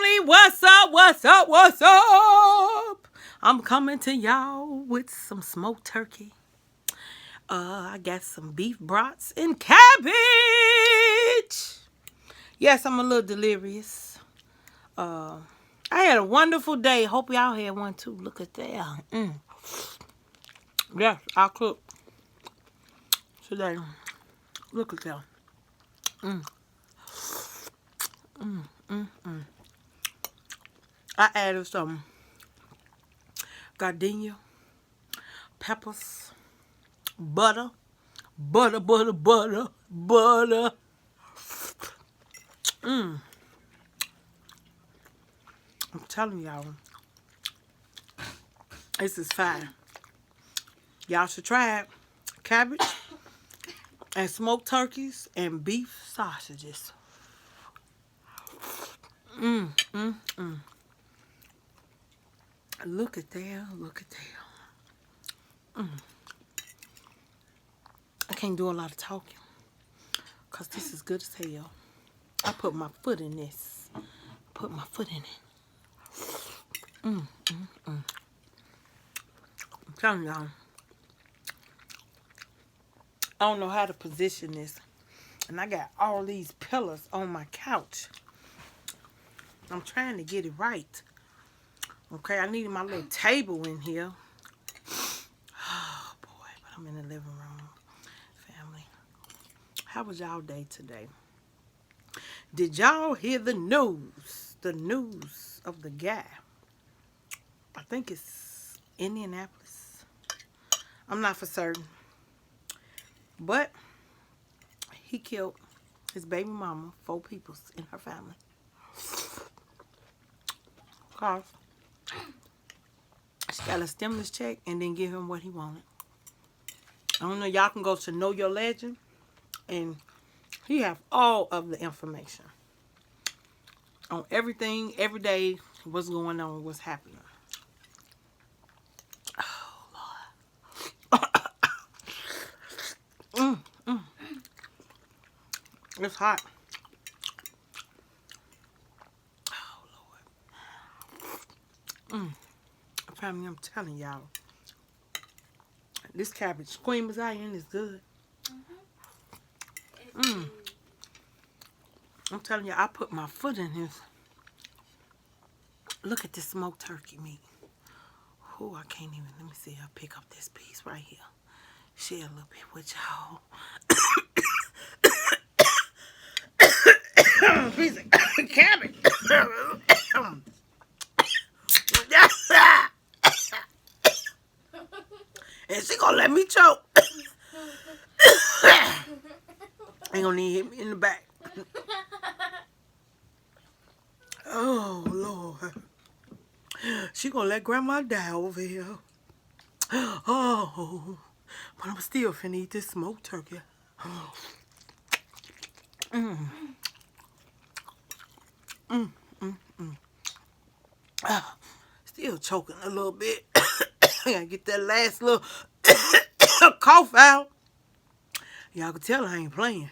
family, what's up, what's up, what's up? I'm coming to y'all with some smoked turkey. I got some beef brats and cabbage. Yes, I'm a little delirious. I had a wonderful day. Hope y'all had one too. Look at that. Yes, I cooked today. Look at that. I added some gardenia, peppers, butter. I'm telling y'all, this is fire. Y'all should try it. Cabbage and smoked turkeys and beef sausages. Look at that, look at that. I can't do a lot of talking because this is good as hell. I put my foot in this. Put my foot in it. I'm telling y'all, I don't know how to position this. And I got all these pillars on my couch. I'm trying to get it right. Okay, I needed my little table in here. Oh, boy, but I'm in the living room. Family, how was y'all day today? Did y'all hear the news? The news of the guy. I think it's Indianapolis. I'm not for certain. But he killed his baby mama, 4 people in her family. Cause she got a stimulus check and then give him what he wanted. I don't know, y'all can go to Know Your Legend and he have all of the information on everything, every day, what's going on, what's happening. Oh, Lord. It's hot. Oh, Lord. Family, I'm telling y'all, this cabbage, Queen Mazayan, is good. I'm telling you, I put my foot in this. Look at this smoked turkey meat. Oh, I can't even. Let me see. I'll pick up this piece right here. Share a little bit with y'all. Piece of cabbage. And she gonna let me choke. Ain't gonna need hit me in the back. Oh, Lord. She gonna let grandma die over here. Oh, but I'm still finna eat this smoked turkey. Still choking a little bit. Gotta get that last little cough out. Y'all can tell I ain't playing.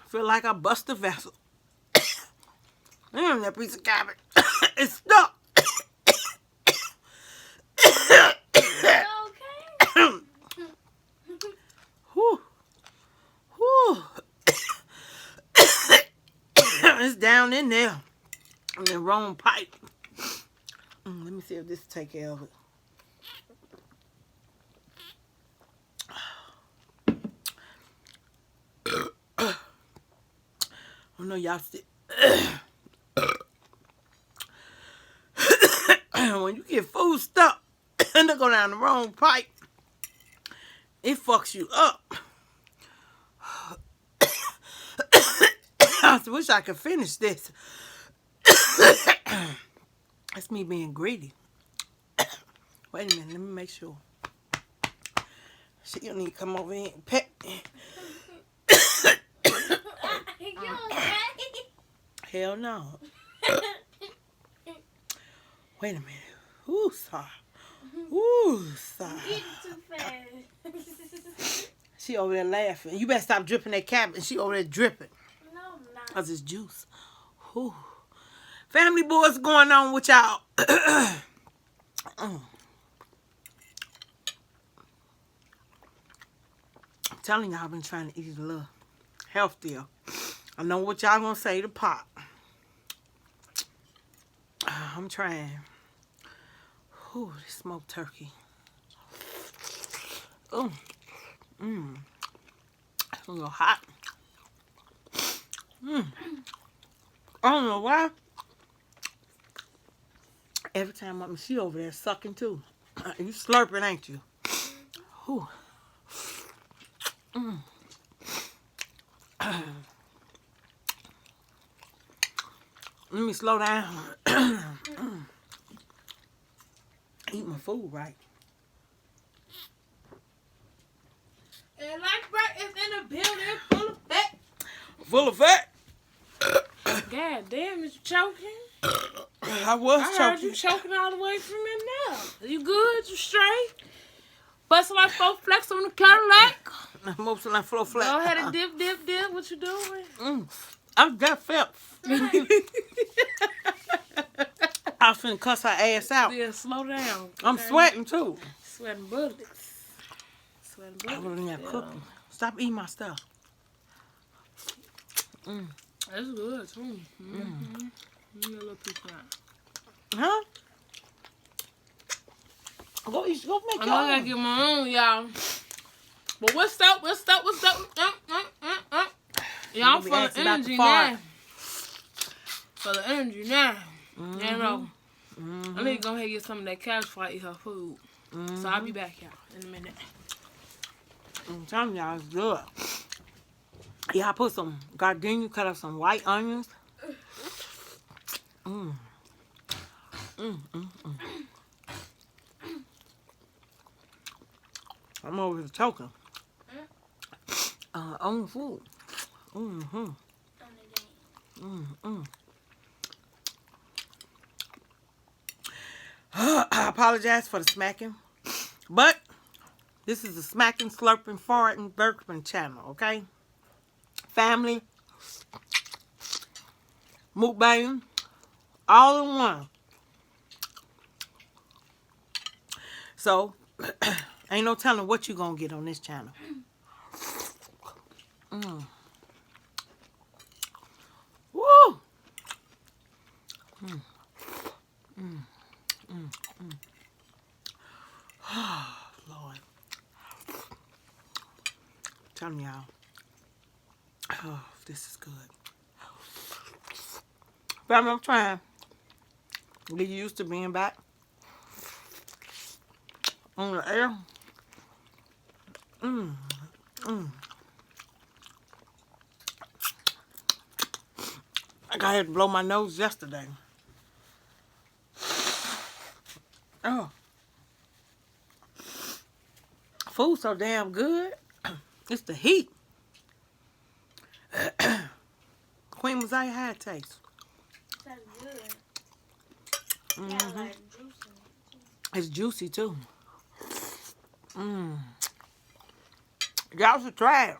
Feel like I bust a vessel. Damn, that piece of cabbage. It's stuck. Okay. Whew. Whew. It's down in there. In the wrong pipe. Let me see if this will take care of it. I know y'all still. When you get food stuck and they go down the wrong pipe, it fucks you up. I wish I could finish this. That's me being greedy. Wait a minute, let me make sure. She don't need to come over here and pet me. You okay? Hell no. Wait a minute. Ooh, sorry. Ooh, sorry. Eating too fast. She over there laughing. You better stop dripping that cabbage. And she over there dripping. No, I'm not. Because it's juice. Whew. Family boy, what's going on with y'all? I'm telling y'all, I've been trying to eat a little healthier. I know what y'all gonna say to pop. I'm trying. Ooh, this smoked turkey. Ooh. It's a little hot. I don't know why. Every time she over there sucking too. You slurping, ain't you? Ooh. Let me slow down. Eat my food right. And like Brett is in the building full of fat. Full of fat. God damn, is you choking? I was I heard choking. you choking all the way from in there. You good? You straight? Busting like 4 flex on the Cadillac. I'm mostly like flow flat. Go ahead and dip. What you doing? I'm that fat. I was finna cuss her ass out. Yeah, slow down. I'm okay? sweating too. Sweating bullets. Sweating I bullets. wasn't there Yeah. cooking. Stop eating my stuff. That's good too. Mm-hmm. Give me a little piece of that. Huh? Go eat. Go make I your know I gotta own. get my own, y'all. But what's up? Y'all be for the asking about the energy fart. now. For the energy now. You know. I need to go ahead and get some of that cabbage before I eat her food. So I'll be back, y'all, in a minute. I'm telling y'all, it's good. Yeah, I put some gardenia, cut up some white onions. I'm over here choking. On food. I apologize for the smacking, but this is the smacking, slurping, farting, burping channel, okay? Family, mukbang, all in one. So, ain't no telling what you gonna get on this channel. Woo! Lord. Tell me, y'all. Oh, this is good. Family, I'm trying to get used to being back on the air. Like I had to blow my nose yesterday. Oh. Food so damn good. It's the heat. Queen Messiah, how it taste? That's good. Yeah, like juicy. It's juicy too. Y'all should try it.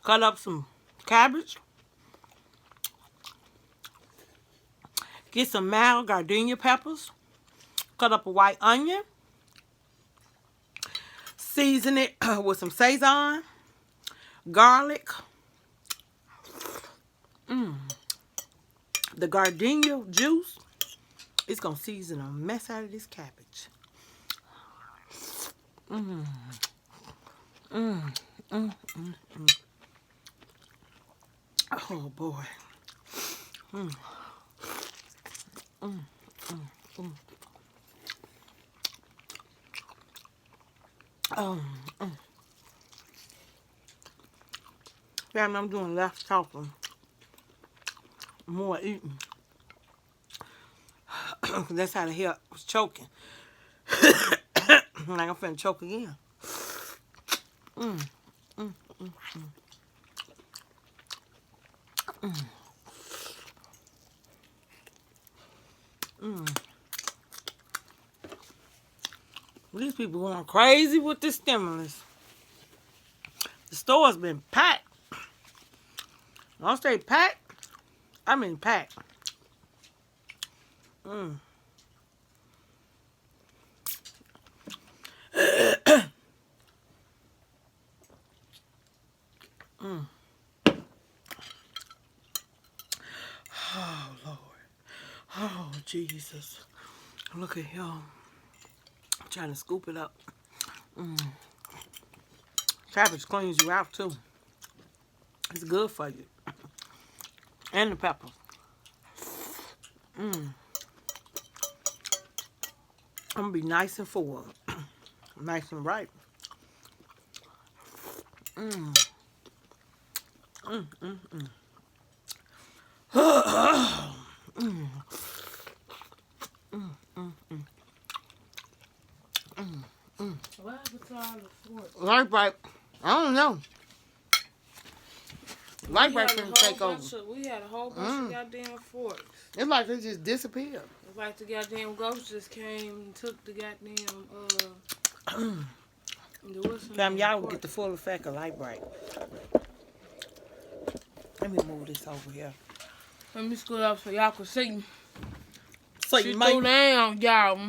Cut up some cabbage. Get some mild gardenia peppers. Cut up a white onion. Season it with some Sazon, garlic. The gardenia juice is going to season a mess out of this cabbage. Oh, boy. Yeah, I'm doing less talking, more eating. That's how the hell I was choking. Like I'm finna choke again. These people going crazy with this stimulus. The store's been packed. When I say packed, I mean packed. Mm. Mm. Oh, Lord. Oh, Jesus. Look at him. I'm trying to scoop it up. Mm. Cabbage cleans you out, too. It's good for you. And the pepper. Mm. I'm going to be nice and full. Nice and ripe. Mm. Mm, mm, mm. Mm. Mm, mm, mm. Mm, mm. What happened to all the forks? Light bright. I don't know. Light bright We had a finna whole take over. We had a whole bunch of goddamn forks. It's like they just disappeared. It's like the goddamn ghost just came and took the goddamn Fam, y'all will get the full effect of light bright. Let me move this over here. Let me scoot up so y'all can see. So She you threw might down, y'all.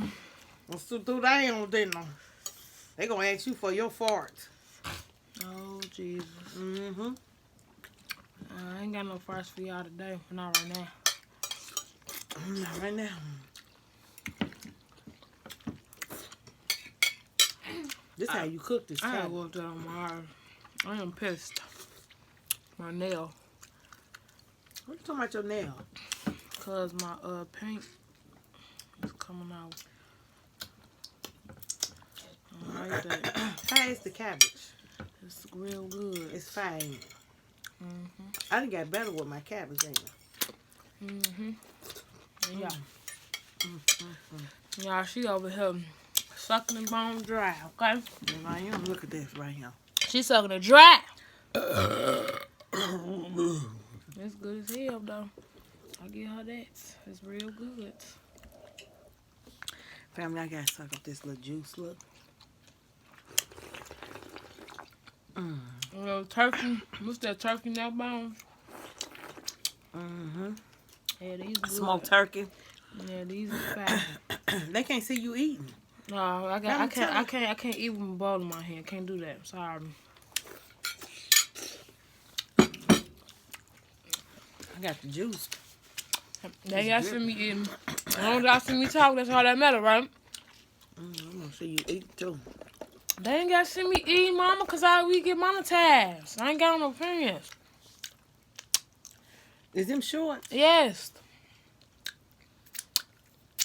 through down, didn't they? They gonna ask you for your farts. Oh, Jesus. Mm-hmm. I ain't got no farts for y'all today. Not right now. Not right now. This how you cook this I cabbage. whooped that on my arm. I am pissed. My nail. What you talking about your nail? Cause my paint is coming out. I like that. How is the cabbage? It's real good. It's fine. Mm-hmm. I done got better with my cabbage, ain't I? Mm-hmm. Yeah. Mm. Y'all, she over here sucking the bone dry, okay? And I am. Look at this right here. She sucking it dry. It's good as hell, though. I give her that. It's real good. Family, I gotta suck up this little juice. Look. Turkey. What's that turkey neck bones? Mm-hmm. Yeah, these good. Smoked turkey. Yeah, these are fat. They can't see you eating. No, I can't eat with my bowl in my hand. Can't do that. Sorry. I got the juice. They y'all see me eating. As long as y'all see me talk, that's all that matter, right? I'm gonna see you eat too. They ain't got to see me eat, mama, because we get monetized. I ain't got no opinions. Is them short? Yes.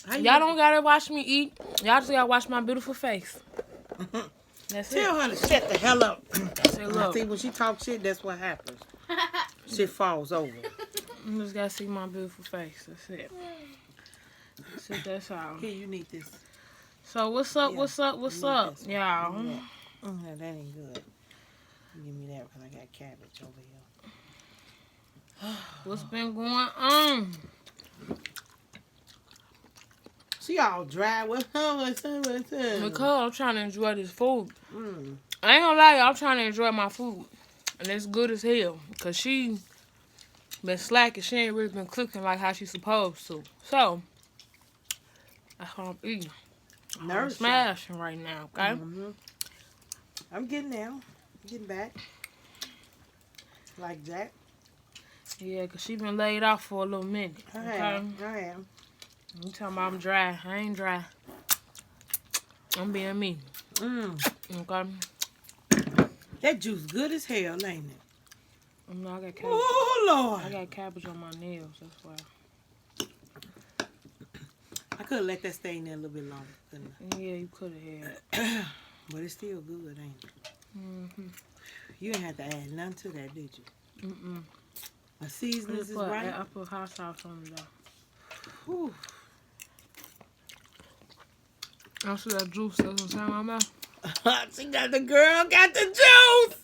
Y'all don't got to watch me eat. Y'all just got to watch my beautiful face. That's it. Tell her to shut the hell up. Say, look. See, when she talk shit, that's what happens. Shit falls over. You just got to see my beautiful face. That's it. That's it. That's all. Here, you need this. So, what's up? Yeah, What's up? What's up, y'all? That ain't good. Give me that because I got cabbage over here. What's been going on? She all dry. What's up? Because I'm trying to enjoy this food. Mm. I ain't gonna lie, y'all. I'm trying to enjoy my food. And it's good as hell. Because she been slacking. She ain't really been cooking like how she supposed to. So, that's what I'm eating. I'm smashing right now, okay? Mm-hmm. I'm getting there. I'm getting back. Like Jack. Yeah, because she been laid off for a little minute. Okay? I am. You talking about I'm dry. I ain't dry. I'm being me. Okay? That juice good as hell, ain't it? No, I got cabbage. Oh, Lord. I got cabbage on my nails. That's why. I could have let that stay in there a little bit longer, couldn't Yeah, you could have had it. But it's still good, ain't it? Mm-hmm. You didn't have to add nothing to that, did you? Mm-mm. The seasonings is right. I put hot sauce on it, though. Whew. I see that juice that's inside my mouth. She got the girl got the juice.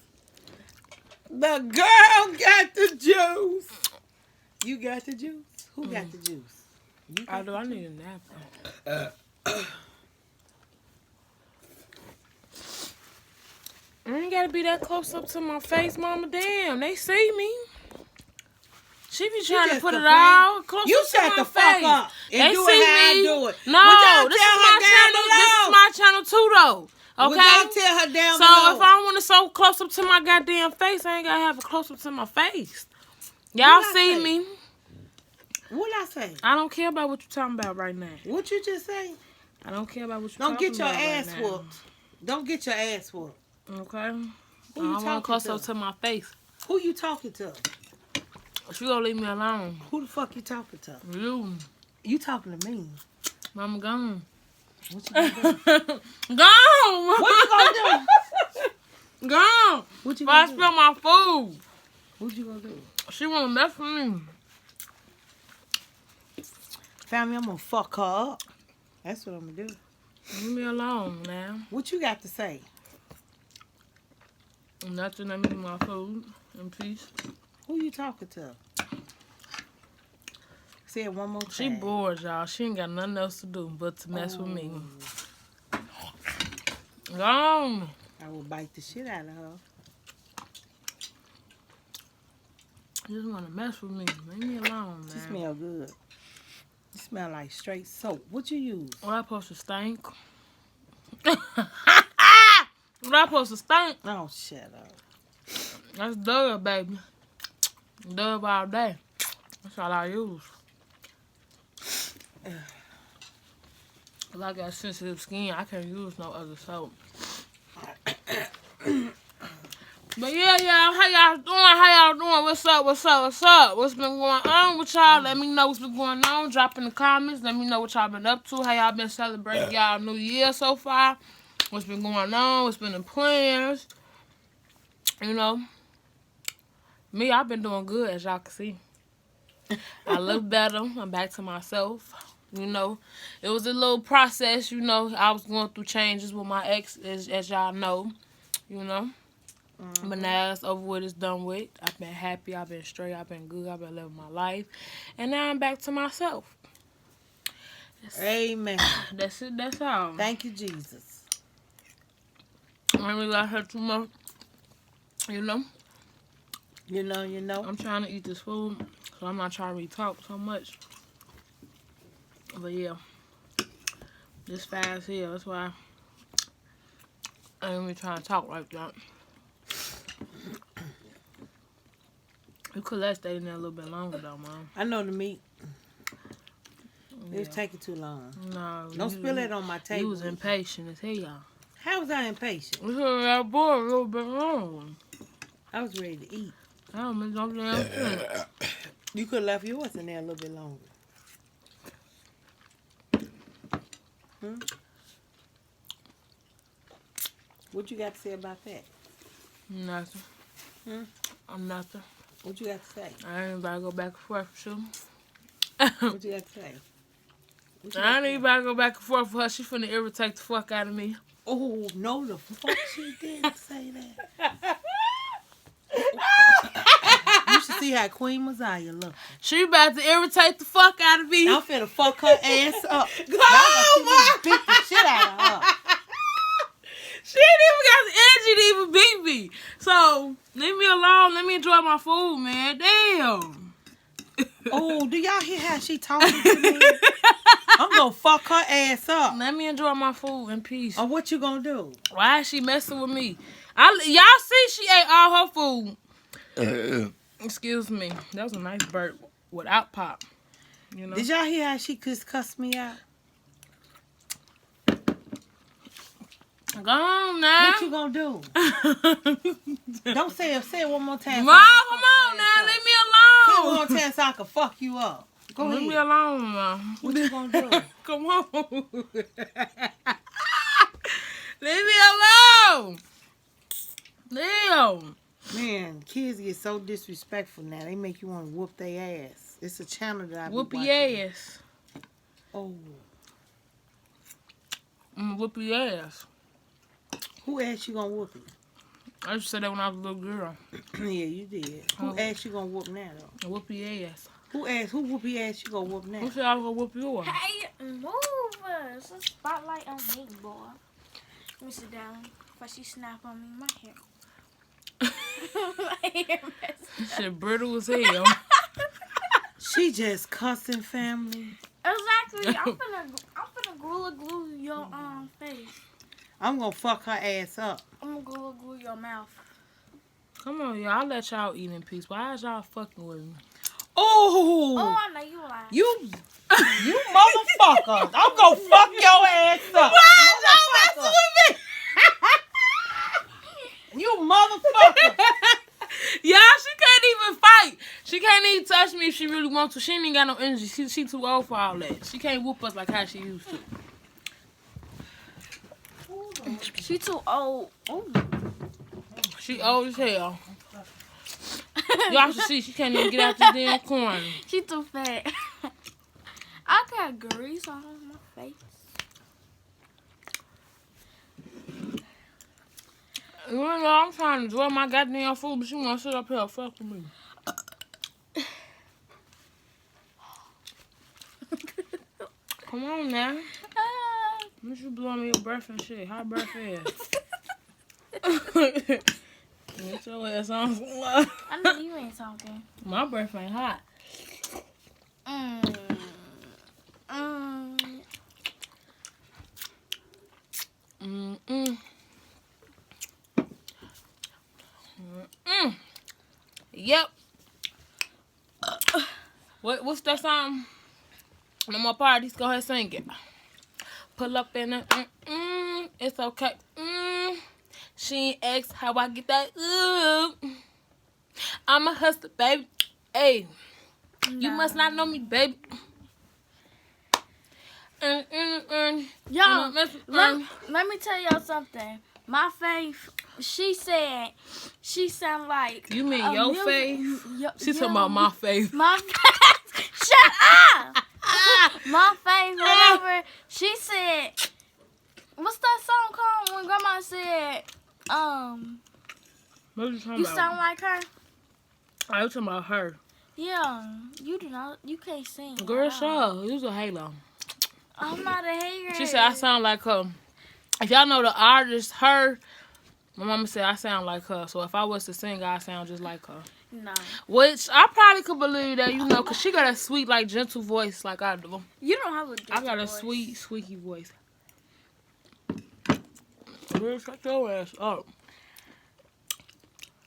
The girl got the juice. You got the juice? Who got the juice? You got I need a napkin. You ain't gotta be that close up to my face, mama. Damn, they see me. She be trying to put it all close You up to shut my the face. fuck up and They do see it how I me. do it. No, Would y'all this tell is her my down channel. below? This is my channel too, though. Would Okay. y'all tell her down So below? if I don't want to so close up to my goddamn face, I ain't gotta have it close up to my face. Y'all What I see say? me. What I say? I don't care about what you're talking about right now. What you just say? I don't care about what you're Don't talking get your about ass right now. whooped. Don't get your ass whooped. Okay. I Who you don't want talking close to? up to my face. Who you talking to? She gonna leave me alone. Who the fuck you talking to? You. You talking to me. Mama gone. What you gonna do? Gone. What you gonna do? Gone. What you But I gonna do? spill my food. What you gonna do? She wanna mess with me. Family, I'm gonna fuck her up. That's what I'm gonna do. Leave me alone now. What you got to say? Nothing. Let me eat my food in peace. Who you talking to? Say it one more time. She bored, y'all. She ain't got nothing else to do but to mess with me. Gone. I will bite the shit out of her. You just wanna mess with me. Leave me alone, man. She smell good. You smell like straight soap. What you use? What I supposed to stink? What I supposed to stink? Oh, shut up. That's Dove, baby. Dove all day. That's all I use. 'Cause I got sensitive skin. I can't use no other soap. But yeah, y'all, how y'all doing? How y'all doing? What's up? What's up? What's up? What's been going on with y'all? Let me know what's been going on. Drop in the comments. Let me know what y'all been up to. How y'all been celebrating y'all New Year so far? What's been going on? What's been the plans? You know, me, I've been doing good, as y'all can see. I look better. I'm back to myself. You know, it was a little process. You know, I was going through changes with my ex, as y'all know. You know. But now it's over with, it's done with. I've been happy, I've been straight, I've been good, I've been living my life. And now I'm back to myself. Amen. That's it, that's all. Thank you, Jesus. I ain't really got her too much. You know? You know. I'm trying to eat this food, so I'm not trying to really talk so much. But yeah. This fast here, that's why I ain't really trying to talk like that. You could let stay in there a little bit longer though, Mom. I know the meat. Yeah. It was taking too long. No. Don't spill it on my table. You was impatient as hell. How was I impatient? We could have got bored a little bit longer. I was ready to eat. I don't mean something else. You could have left yours in there a little bit longer. What you got to say about that? Nothing. I'm nothing. What you got to say? I ain't about to go back and forth with you. What you got to say? I ain't even about to go back and forth with her. She finna irritate the fuck out of me. Oh, no, the fuck she didn't say that. You should see how Queen Messiah look. She about to irritate the fuck out of me. I'm finna fuck her ass up. Go on, beat the shit out of her. She ain't even got the energy to even beat me. So, leave me alone. Let me enjoy my food, man. Damn. Oh, do y'all hear how she talking to me? I'm gonna fuck her ass up. Let me enjoy my food in peace. Oh, what you gonna do? Why is she messing with me? Y'all see she ate all her food. Excuse me. That was a nice burp without pop. You know? Did y'all hear how she just cussed me out? Go on now. What you gonna do? Don't say it one more time. Mom, come on now. Leave me Say it one alone. more time so I can fuck you up. Go Leave me ahead. alone, Mom. What you gonna do? Come on. Leave me alone. Damn. Man, kids get so disrespectful now. They make you want to whoop their ass. It's a channel that I be Whoop watching. your ass. Oh. Whoop your ass. Who asked you gonna whoop it? I used to say that when I was a little girl. Yeah, you did. Who asked you gonna whoop now though? Whoop your ass. Who whoop your ass you gonna whoop now? Who said I was going to whoop your ass? Hey, move us. It's a spotlight on me, boy. Let me sit down. before she snap on me. My hair. My hair messed up. Shit brittle as hell. She just cussing, family. Exactly. I'm finna gorilla glue your face. I'm gonna fuck her ass up. I'm gonna gorilla glue your mouth. Come on, y'all. I'll let y'all eat in peace. Why is y'all fucking with me? Oh, Oh, I know you lying. you motherfuckers. I'm gonna fuck your ass up. Why is y'all messing with me? You motherfucker. Y'all, she can't even fight. She can't even touch me if she really wants to. She ain't even got no energy. She too old for all that. She can't whoop us like how she used to. She too old. Oh. She old as hell. Y'all should see she can't even get out this damn corner. She too fat. I got grease on my face. You know, I'm trying to enjoy my goddamn food, but she want to sit up here and fuck with me. Come on now. What you blowing me your breath and shit? Hot breath ass. Get your ass on some love. I know you ain't talking. My breath ain't hot. Yep. What's that song? No more parties. Go ahead and sing it. Pull up in it. It's okay. She ain't ask how I get that. I'm a hustler, baby. Hey, you must not know me, baby. Y'all, let me tell y'all something. My faith, she said, she sound like. You mean your faith? She talking about my faith. My faith. Shut up. My faith, whatever. She said, what's that song called when Grandma said, What you talking you about? sound like her? I was talking about her. Yeah, you do not. You can't sing. Girl, sure. You was a halo. I'm not a hater. She said I sound like her. If y'all know the artist, her, my mama said I sound like her. So if I was to sing, I sound just like her. No. Which I probably could believe that, you know, because she got a sweet, like, gentle voice like I do. You don't have a gentle I got a voice. sweet, squeaky voice. Girl, shut your ass up.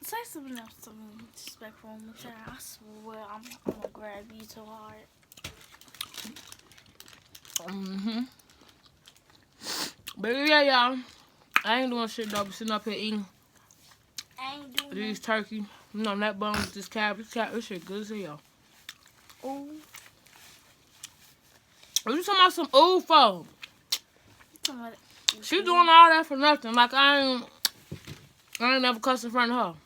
Say something else to me, disrespectful one more time. I swear I'm gonna grab you too hard. But yeah, y'all. I ain't doing shit though, but sitting up here eating I ain't doing these turkey. You know, that bone with this cabbage. This shit good as hell. Ooh. What you talking about some ooh for? Somebody, She doing all that for nothing. Like, I ain't never cussed in front of her.